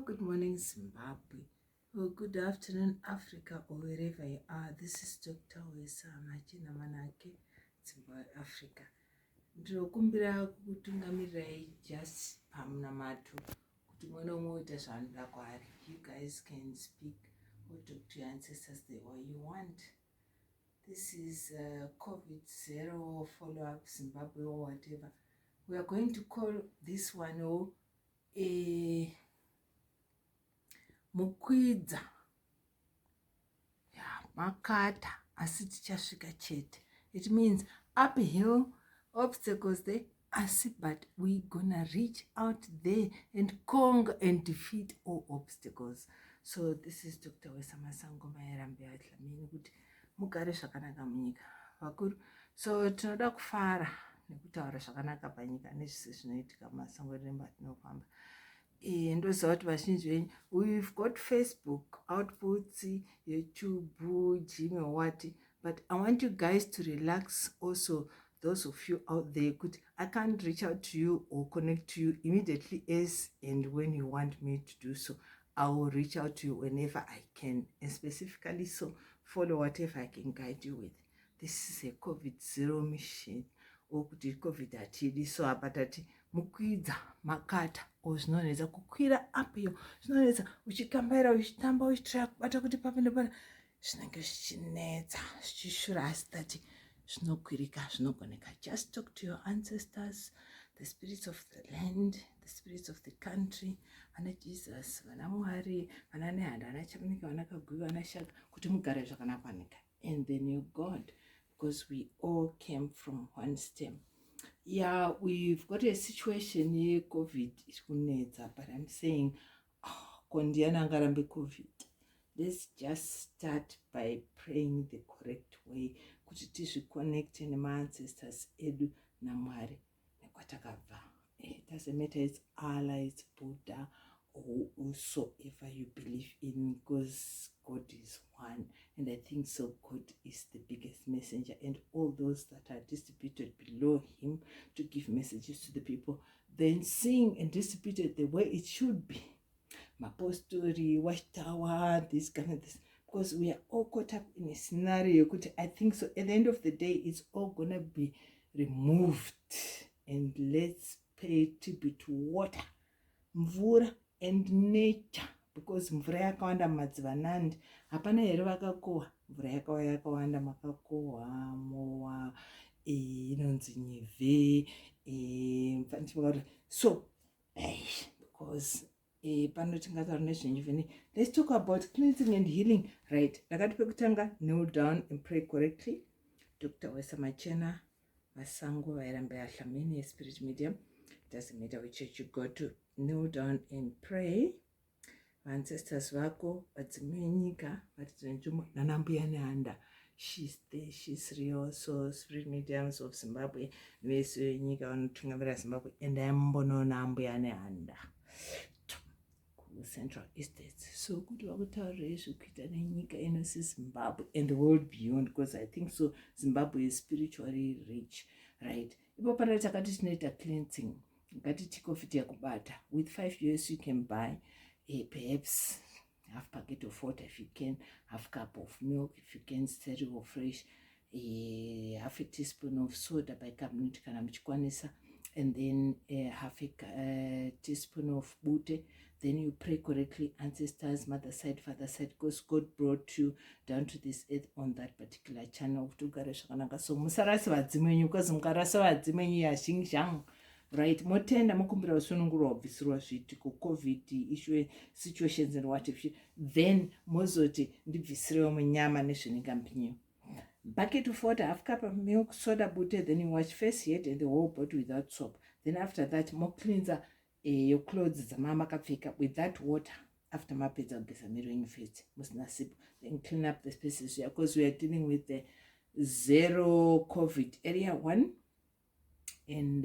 Good morning, Zimbabwe. Good afternoon, Africa, or wherever you are. This is Dr. Mukwidza MANAKE, Zimbabwe, Africa. Ndinokumbira kutungamirirai just pamunamato kuti mwana umoita zvanoda kwaari. You guys can speak or talk to your ancestors the way you want. This is COVID-0 follow-up Zimbabwe or whatever. We are going to call this one a Mukwidza Makata, Asi Tosvika Chete. It means uphill, obstacles there, but we're gonna reach out there and conquer and defeat all obstacles. So this is Dr. Masango kuti mugare zvakanaka munyika vakuru. So tinoda kufara nekutaura zvakanaka panyika nezvese zvinoitika mumasango remba tinofamba. Ndoziva kuti vazhinji venyu, we've got Facebook outputs, YouTube, Gmail, what, but I want you guys to relax also, those of you out there. I can't reach out to you or connect to you immediately as and when you want me to do so. I will reach out to you whenever I can, and specifically so follow whatever I can guide you with. This is a COVID-0 mission, or COVID atidi, so abatati Mukwidza Makata, or zvinonetsa kukwira apiyo, zvinonetsa uchikambaira uchitamba uchitira kubata kuti papinda zvinenge zvichinetsa zvichishura asi tati zvinokwirika zvinogoneka. Just talk to your ancestors, the spirits of the land, the spirits of the country, vana Jesus, vana Mwari, vana Nehanda, vana Chamanika, vana Kagwi, vana Shaka, kuti mugare zvakanaka nyika, and the new God, because we all came from one stem. Yeah, we've got a situation here, COVID is kunetsa, but I'm saying, kondiana ngarambe COVID. Let's just start by praying the correct way, kuti tizviconnecte nema ancestors edu naMwari nekwatakabva. It doesn't matter it's Allah, it's Buddha, or whosoever you believe in, because God is one, and I think so God is the biggest messenger, and all those that are distributed below him to give messages to the people, then sing and distribute it the way it should be. Mapostori, watchtower, this kind of this, because we are all caught up in a scenario. I think so at the end of the day it's all gonna be removed, and let's pay tribute to water, mvura, and nature, because mvura yakawanda mumadzivanandi hapana here vakakohwa. Mvura yakauya yakawanda, makakohwa, mowa, inonzi nyeve, so because let's talk about cleansing and healing, right? Rakati pekutanga, kneel down and pray correctly. Dr. Machena Masango Vairambe Ahlamini, spirit medium. Doesn't matter which church you go to, kneel down and pray. Ancestors vako vadzimenyika vatitenjumo nanambuya Nehanda, she's there, she's real. So spirit mediums of Zimbabwe vese venyika vanotungamira Zimbabwe, and ayambonona ambuya Nehanda Central Estates. So kuti vakutaurire zvekuita nenyika inosi Zimbabwe and the world beyond, because I think so Zimbabwe is spiritually rich, right? Ipo panapa takati tinoita cleansing, ngatiti COVID yakubata, with 5 years you can buy perhaps half packet of water if you can, half cup of milk if you can, stereo or fresh, half a teaspoon of soda by cabinet kana muchikwanisa, and then half a teaspoon of bute. Then you pray correctly, ancestors, mother side, father side, because God brought you down to this earth on that particular channel. So musarasi vadzimenyu, because mukarasa vadzimenyu yashingjang, right? Motenda mukumbira usunungurwa wabvisirwa zviitiko, COVID issue situations and what if you, then mozoti ndibvisirewo munyama nezvinenge mpinyu. Bucket of water, half cup of milk, soda, butter, then you wash face, head, and the whole body without soap. Then after that, more cleanser, your clothes dzamama kapfeka with that water. After mapedza kugeza miro yenyu first, musnasipo, then clean up the spaces here, because we are dealing with the zero COVID area 1, and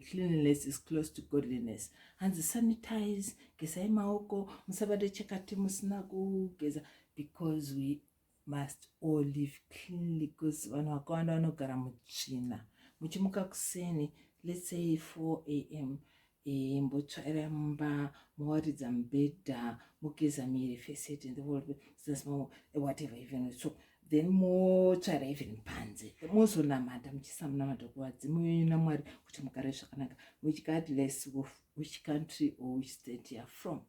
cleanliness is close to godliness. And sanitize, gezai maoko, musabate chakati musina kugeza, because we must all live cleanly, because vanhu vakawanda vanogara mutsvina. Muchimuka kuseni, let's say 4 a.m., mbotsvaira mumba, mowaridza mubhedha, mogeza miri first aid in the world, whatever even. So then motsvaira even panze, mozonamata muchisamunamata kuvadzimu yenyu naMwari kuti mugare zvakanaka, regardless of which country or which state you are from.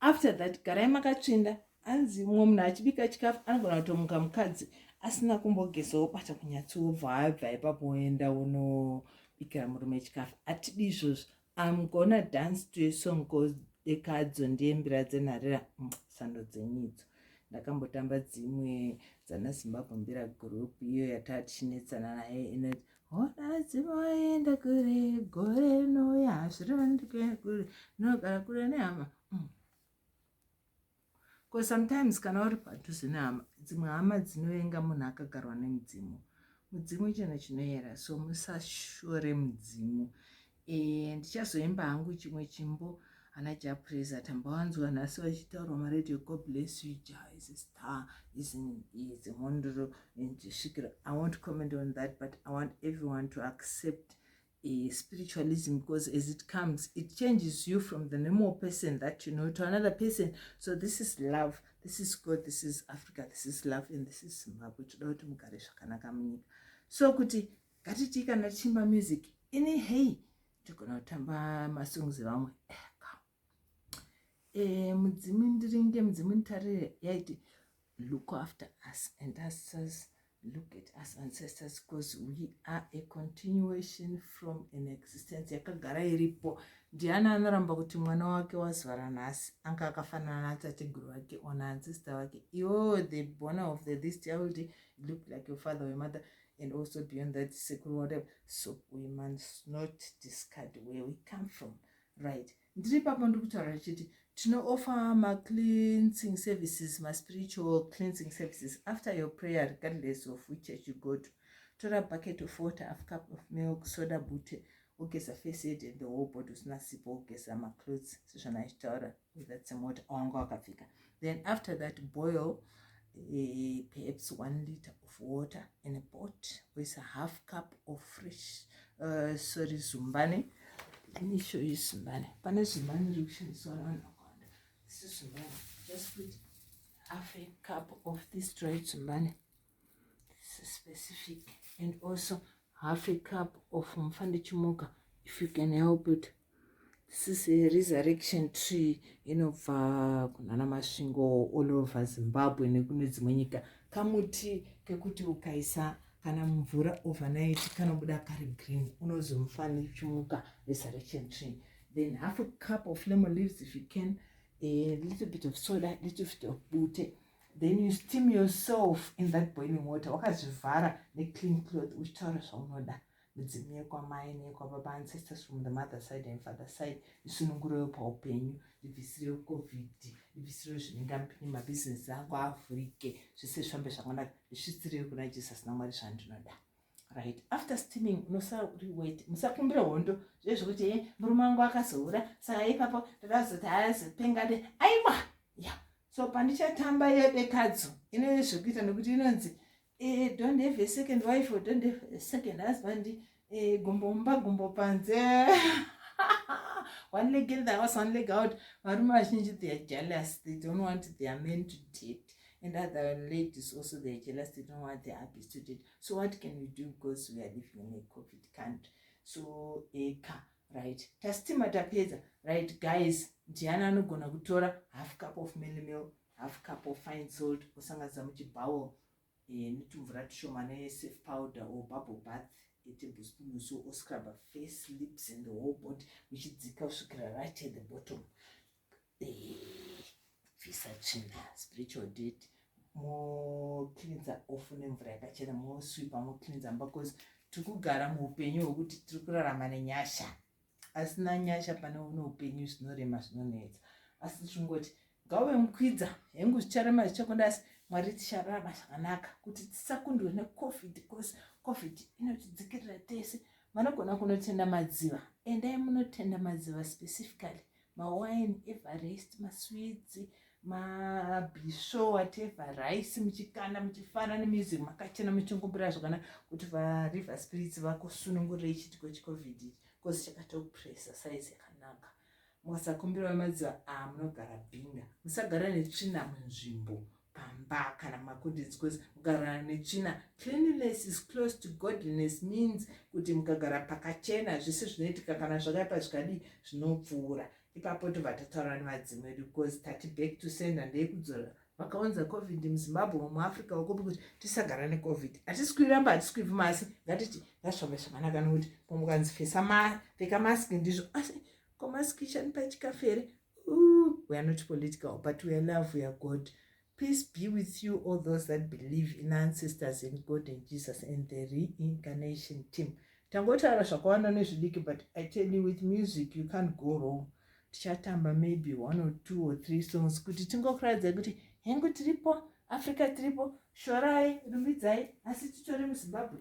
After that, garai makatsvinda. Anzi mumwe munhu achibika chikafu anogona kutomuka mukadzi asina kumbogezawo bata kunyatsiobva abva ipapo oenda unobikira murume chikafu. Atidi izvozvo. I'm gonna dance to a song called Ekadzo ndiembira dzenharera sando dzenyidzo. Ndakambotamba dzimwe dzana Zimbabwe mbira group iyo yatatichinetsana naye inoti ona dzimwe waenda kure gore noya zviriva ndikuenda kure nogara kure nehama. Because sometimes kana uri padhuze nehama, dzimwe hama dzinovenga munhu akagarwa nemudzimu. Mudzimu chinhu chinoyera, so musashore mudzimu. Ndichazoimba hangu chimwe chimbo ana Japreza tambawanzwa nhasi vachitaurwa maredhiyo. God bless you, Jah is a star, is a wonderful and I won't comment on that, but I want everyone to accept spiritualism, because as it comes, it changes you from the normal person that you know to another person. So this is love, this is God, this is Africa, this is love, and this is Zimbabwe. So kuti ngatiti kana tichimba music ini hey togona kutamba masongs evamwe mudzimu ndiringe mudzimu nditarire yaiti look after us and ancestors, look at us ancestors, because we are a continuation from an existence yakagara iripo. Ndiani anoramba kuti mwana wake wazvara nhasi anga akafanana natateguru wake ona ancestor wake iwo the born of the this child look like your father or your mother, and also beyond that secular whatever. So we must not discard where we come from, right? Ndiri papo ndikutaura chiti offer ma cleansing services, ma spiritual cleansing services after your prayer, regardless of which church you go to. Tora bucket of water, a cup of milk, soda bute, ugeza face aid and the whole body usina sipo, ugeza ma clothes, seshana ishtaura with that some water ongo akafika. Then after that, boil perhaps 1 liter of water in a pot with a half cup of fresh zumbane. Let me show you zumbane. Pane zumbane rikushandiswa navanhu vakawanda. This is zumbane. Just put half a cup of this dried zumbane. This is specific. And also half a cup of mfande chimoka, if you can help it. This is a resurrection tree inobva kunana masvingo all over Zimbabwe nekune dzimwe nyika. Kamuti kekuti ukaisa kana mvura overnight kanobuda kari green, unozomufane chimuka, resurrection tree. Then half a cup of lemon leaves if you can, a little bit of soda, a little bit of bute. Then you steam yourself in that boiling water. Wakazvivhara neclean cloth uchitaura zvaunoda. Mudzimu yekwamai neyekwababa, ancestors from the mother side and father side, isunungurewo paupenyu, ribvisirewo covid, ribvisirewo zvinengamupini mabhizinesi angu avhurike, zvese zvifambe zvakanaka, zvisvitsirewo kuna Jesus naMwari zvandinoda. Right, after steaming unosari wait, musakumbira hondo zvezvokuti murume wangu akazoura saka ipapo ndakazoti azopengade aiwa yeah. So pandichatamba yebekadzo ine zvekuita nekuti inonzi don't have a second wife or don't have a second husband, gumbo mumba gumbo panze. One leg in the house, one leg out. Varume vazhinji they are jealous, they don't want their men to date, and other ladies also they are jealous, they don't want their hubbies to date. So what can we do, because we are living in a COVID country? So right, tastima tapedza, right guys, ndiani anogona kutora half cup of meal, half cup of fine salt, osanganisa muchibhawo netumvura tushomane safe powder or bubble bath, a tablespoon so or scrub a face, lips and the whole body, uchidzika kusvikira right at the bottom. Visa china spiritual date, more cleanser off nemvura yakachena, more sweeper, more cleanser, because tikugara muupenyu hwekuti tiri kurarama nenyasha, asina nyasha pane upenyu zvinorema zvinonetsa, asi tichingoti ngauve mukwidza hengu zvicharema zvichakondasi Mwari tichararama zvakanaka kuti tisakundwe necovid, because covid inotidzikirira tese. Vanogona kunotenda madziva, endai munotenda madziva specifically, mawine, everest, masweets, mabhisho, whatever, rice, muchikanda muchifara nemusic makachena muchingumbira zvakanaka kuti variver spirits vakusunungurire chitiko checovid. because chakatopresa saizi yakanaka. Mukasakumbira madziva munogara bhinga, musagara netsvina munzvimbo pamba kana makundinzi, because kugara netsvina, cleanliness is close to godliness means kuti mukagara pakachena zvese zvinoitika kana zvakaipa zvikadii zvinopfuura. Ipapo tobva tataura nemadzimwe edu, because tati back to sender ndeyekudzora vakaunza covid muzimbabwe muafrica ukopi kuti tisagara necovid. Hatisi kuiramba, hatisi kuivhuma, asi ngatiti ngasvambe zvakanaka nokuti mukanzi pfeka mask ndizvo, asi komask chanipa chikafere. We are not political, but we are love, we are God. Peace be with you, all those that believe in ancestors and God and Jesus and the reincarnation team. Tangotaura zvakawanda nezvidiki, but I tell you, with music you can't go wrong. Tichatamba maybe 1 or 2 or 3 songs kuti tingokuradza kuti hengu tiripo, Africa tiripo, shorai, rumbidzai, asi titori muZimbabwe.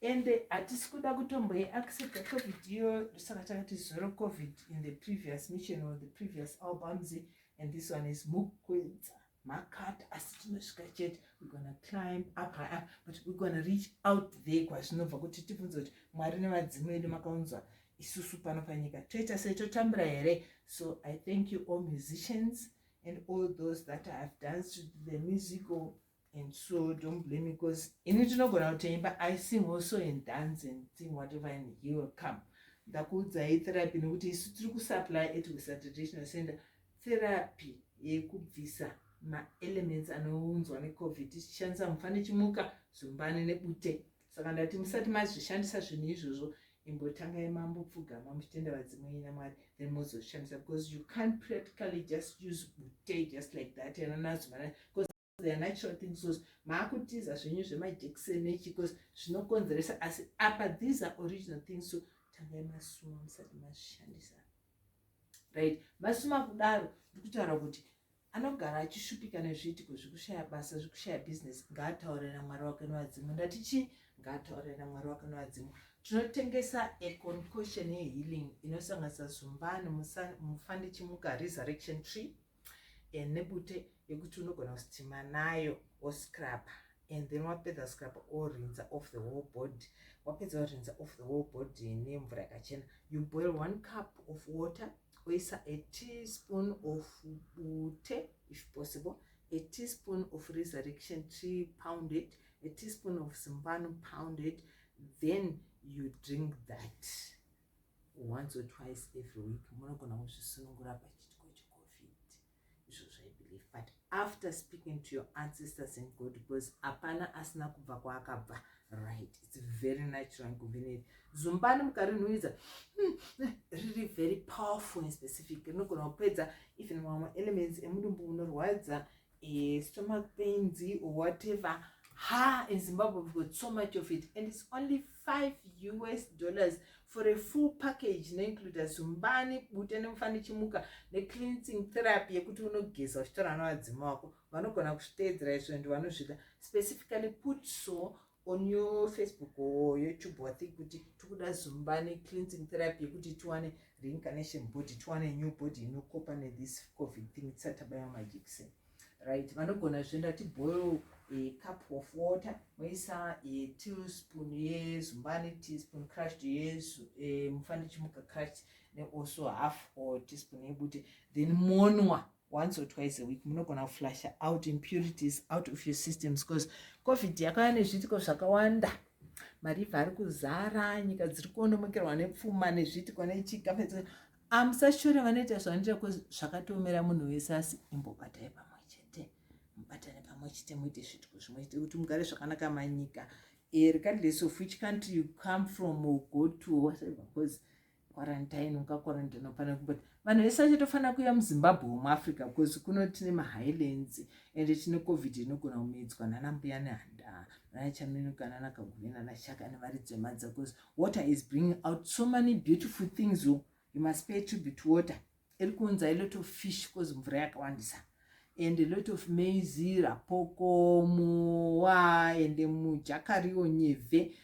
Ende hatisi kuda kutomboiaccepta covid iyo, saka takati zero covid in the previous mission or the previous albums, and this one is Mukwidza Makata, Asi Tosvika Chete. We're gonna climb up high up, but we're gonna reach out there kwazvinobva kuti tibvunze kuti Mwari nevadzimwe vedu makaunzwa isusu pano panyika toita sei, totambira here. So I thank you all musicians and all those that have danced to the musical, and so don't blame me, because in it not gonna tell, but I sing also and dance and sing whatever, and he will come. Ndakuudzai therapy nokuti isu tiri kusupply it with a traditional center therapy yekubvisa ma-elements anounzwa necovid tichishandisa mufanichimuka, zumbani nebute. Saka ndati musati mazvishandisa zvinhu izvozvo, imbotangai mambopfugama muchitenda vadzimwe naMwari, then mozoshandisa, because you can't practically just use bute just like that yananazumbana, because they are natural things. So maakutiza zvenyu zvemajekiseni nechi, because zvinokonzeresa, asi apa these are original things. So tangai masuma musati mazvishandisa, right? Masuma kudaro ndikutaura kuti anogara achishupika nezviitiko zvekushaya basa, zvekushaya business, ngaataure naMwari wake nevadzimwe. Ndatichi ngaataure naMwari wake nevadzimwe. Tinotengesa a concoction healing inosanganisa zumbani, mufanichimuka, resurrection tree, nebute yekuti unogona kusitima nayo oscrapa, and then wapedza scrapa orinza off the whole body. Wapedza orinza off the whole body nemvura yakachena, you boil 1 cup of water, oisa a teaspoon of bute if possible, a teaspoon of resurrection tree pounded, a teaspoon of zumbani pounded, then you drink that once or twice every week. Munogona kuzvisunungura pachitiko checovid, izvozvo I believe. But after speaking to your ancestors and God, because apana asina kubva kwaakabva, right? It's very natural and convenient. Zumbani mukarinhuhwidza riri very powerful and specific. Rinogona kupedza even mamwe elements emudumbu unorwadza, stomach pains or whatever. In Zimbabwe we've got so much of it, and it's only $5 for a full package, include zumbani, bute nemufanichimuka, cleansing therapy yekuti unogeza uchitora navadzima wako. Vanogona kuzviteedzera izvo and vanozvida. Specifically put so on your Facebook or YouTube, I think kuti tikuda zumbani cleansing therapy yekuti tiwane reincarnation body, tiwane new body inokopa this COVID thing tisatabaira majekiseni, right? Vanogona zvenda boil a cup of water, moisa a teaspoon yezumbani, teaspoon crushed mufanichimuka crushed, then also half or teaspoon yebute, then monwa once or twice a week. Munogona flush out impurities out of your systems, because COVID yakauya nezviitiko zvakawanda. Marivha ari kuzara, nyika dziri kuondomokerwa nepfuma nezviitiko nechikafa. Amusashure vanoita zvanoita, because zvakatoomera munhu wese, asi imbobatai pamwe chete, mubatane pamwe chete, muite zviitiko zvimwe chete kuti mugare zvakanaka manyika, regardless of which country you come from or go to, whatever, because quarantine ukakwarantine upana, but vanhu vese vachatofanira kuuya muZimbabwe muAfrica, because kuno tine mahighlands and tine covid inogona kumedzwa nanambuya nehanda, nanachaminuka, nanakaguvina, nashaka nevaridzi vemadza, because water is bringing out so many beautiful things. You must pay tribute to water. Iri kuunza a lot of fish, because mvura yakawandisa, and a lot of maize, rapoko, muwa, and mujakariwo, nyeve,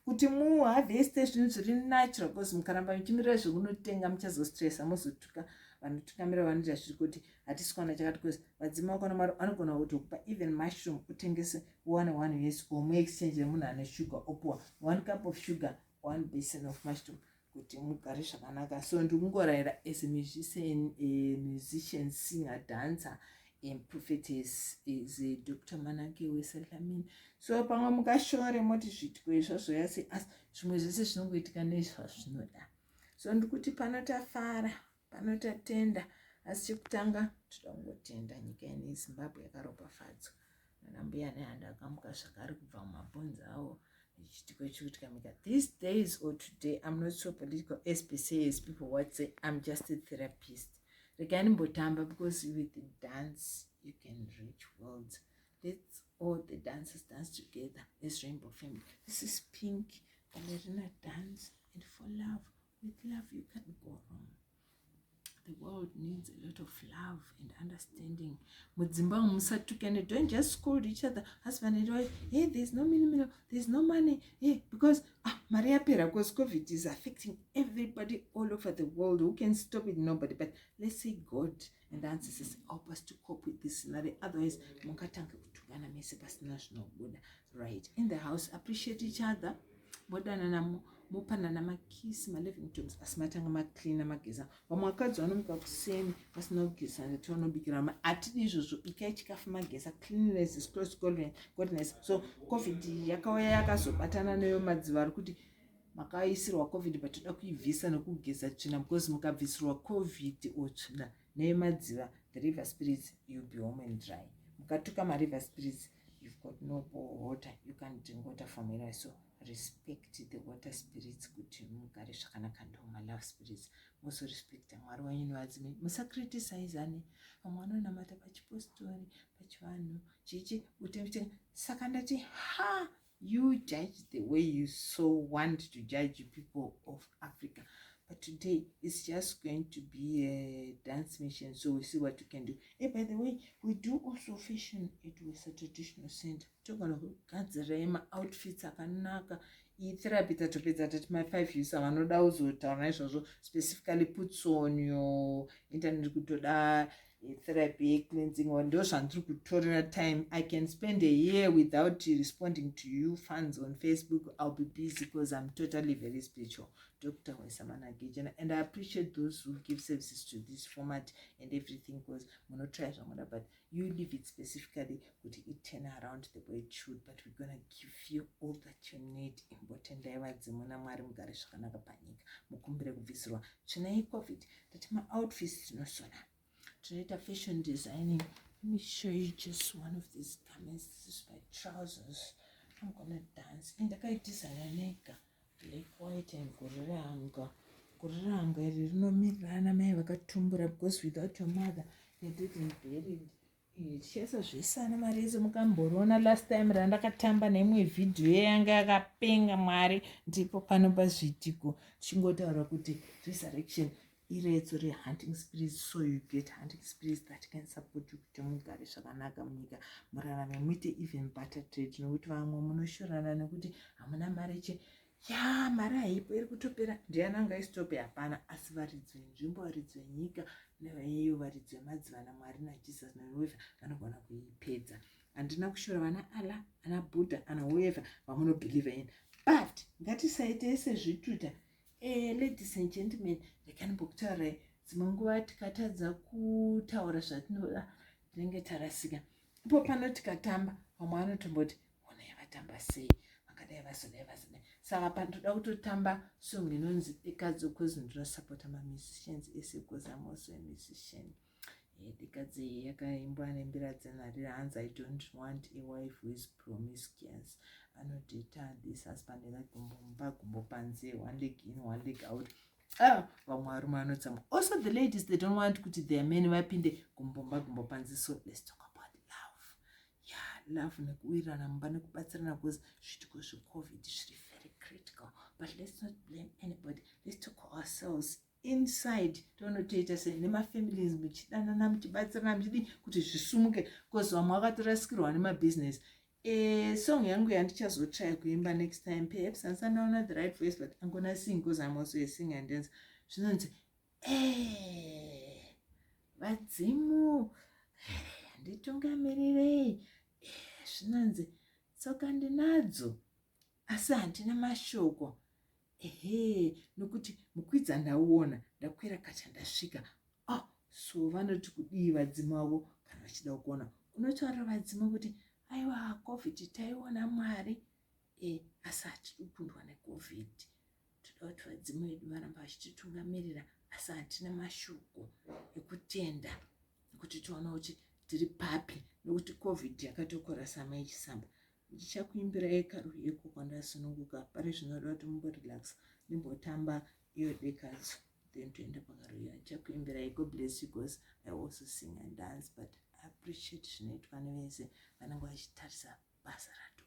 kuti muharveste zvinhu zviri natural, because mukaramba muchimirira zvekunotenga muchazostressa, mozotuka. Vanotukamira vanoita zviri kuti hatisi kuwana chakati, because vadzima vako naMwari anogona kutokupa even mushroom utengese uwane $1 or mu exchange remunhu ane sugar, opuwa 1 cup of sugar, 1 basin of mushroom. kuti mugare zvakanaka. So ndikungorayira as a musician, singer, dancer and prophetess is Dr. Manake weSalamini. So pamwe mukashore moti zvitiko izvozvo yase asi zvimwe zvese zvinongoitika nezvazvinoda. So ndikuti panotafara panotatenda, asi chekutanga toda kungotenda nyika ine yeZimbabwe yakaropafadzwa nanambuya nehanda akamuka zvakare kubva mumabhonzi awo nechitiko chikuitika. These days or today, I'm not so political as per se as people would say. I'm just a therapist. Because with the dance you can reach worlds. Let's all the dancers dance together as Rainbow Family. This is Pink Ballerina Dance, and for love, with love you can't go wrong. The world needs a lot of love and understanding. Don't just scold each other, husband and wife. Hey, there's no minimum, there's no money. Hey, because Maria Pera, because COVID is affecting everybody all over the world. Who can stop it? Nobody. But let's say God and the ancestors help us to cope with this scenario. Otherwise, right? In the house, appreciate each other. Mupanana makisi living rooms asimatanga maclean mageza vamwe vakadzi vanomuka kuseni vasina kugeza ndetonobikira atidi izvozvo bikai chikafu mageza. Cleanliness is close to godliness. So COVID yakauya yakazobatana neyo madziva ari kuti makaisirwa COVID batoda kuibvisa nekugeza tsvina, because mukabvisirwa COVID otsvina neyo madziva, the river spirits, you'll be home and dry. Mukatuka river spirits, you've got no water, you can't drink water from anywhere. So respect the water spirits kuti mugare zvakanaka ndoma love spirits. Also respect mwari wenyu wadzime, musakriticizeane. Vamwe vanonamata pachipostori pachivanhu chichi utemitenga. Saka ndati you judge the way you so want to judge people of Africa. But today it's just going to be a dance mission, so we see what we can do. Hey, by the way, we do also fashion it with a traditional center. Togana outfits akanaka. Therapy that my 5 years vanoda kuzotaura izvozvo specifically puts on your internet kutoda therapy cleansing or ndozvandiri kutorera time. I can spend a year without responding to you fans on Facebook. I'll be busy because I'm totally very spiritual. Dr. MANAKE, and I appreciate those who give services to this format and everything, because we're not trying to, but you leave it specifically would it turn around the way it should. But we're gonna give you all that you need. Important muna mwari mugare zvakanaka panyika mukumbire kubvisirwa tsvina yeCovid. That my outfits tinosona tonoita fashion designing. Let me show you just one of these garments. This is my trousers. I'm gonna dance and ndakaidesigna nega, black, white and guranga iri rinomirirana mai vakatumbura, because without your mother you didn't bury it. Chesa zvisana marezi mukamboriona last time randakatamba neimwe video yanga yakapenga mwari, ndipo panopa zvitiko chingotaura kuti resurrection iretso rehunting spirits. So you get hunting spirits that can support you kuti mugare zvakanaka munyika, murarame muite even better trade. Nokuti vamwe munoshorana nekuti hamuna mari mari haipo iri kutopera. Ndiani angaisitope? Hapana. Asi varidzi venzvimbo, varidzi venyika, nevaiyo varidzi vemadziva naMwari naJesus naWhoever vanogona kuipedza. Handina kushora vana Allah, ana Buddha, ana whoever vamunobhelieve in, but ngatisaite sezvituta. Ladies and gentlemen, ndakanimbokutaurai dzimwe nguva tikatadza kutaura zvatinoda tinenge tarasika. Ipo pano tikatamba vamwe vanotomboti onai vatamba sei, vakadai vasodai. Saka panotoda kutotamba song inonzi Dekadzi, because ndinosapota mamusicians ese, because I'm also a musician. Dekadzi yakaimbwa nembira dzenarira hanzi I don't want a wife who is promiscuous. Anodata this husband like gumbo panze, one leg in, one leg out. Vamwe varume vanotsama. Also the ladies, they don't want kuti their men vapinde gumbo panze. So let's talk about love. Yeah, love nekuwirirana mumba nekubatsirana, because zvitiko zveCovid zviri very critical. But let's not blame anybody. Let's talk ourselves inside. Tonotoita sei nemafamilies muchidanana muchibatsirana muchidi kuti zvisumuke, because vamwe vakatorasikirwa nemabusiness. Song yangu yandichazotry kuimba next time. Perhaps handisandaona the right voice, but I'm gonna sing because I'm also a singer and dance. Zvinonzi vadzimu nditungamirire. Zvinonzi tsoka ndinadzo asi handina mashoko. nokuti Mukwidza ndauona, ndakwira kacha ndasvika. So vanoti kudii vadzimavo kana vachida kuona. Unotaura vadzima kuti aiwa COVID taiona Mwari. Asi hatidi kupindwa neCOVID. Toda kuti vadzima vedu varamba vachititungamirira, asi hatina mashoko ekutenda kuti tiona kuti tiri papi, nokuti COVID yakatokora samai chisamba. Ndichakuimbirai karuyeko kwandasununguka, pari zvinoda kuti mumborelax, ndimbotamba iyo dekadzo, then toenda pakaruya. Ndichakuimbirai. God bless you because I also sing and dance, but I appreciate zvinoitwa nevese vanenge vachitarisa basa racho.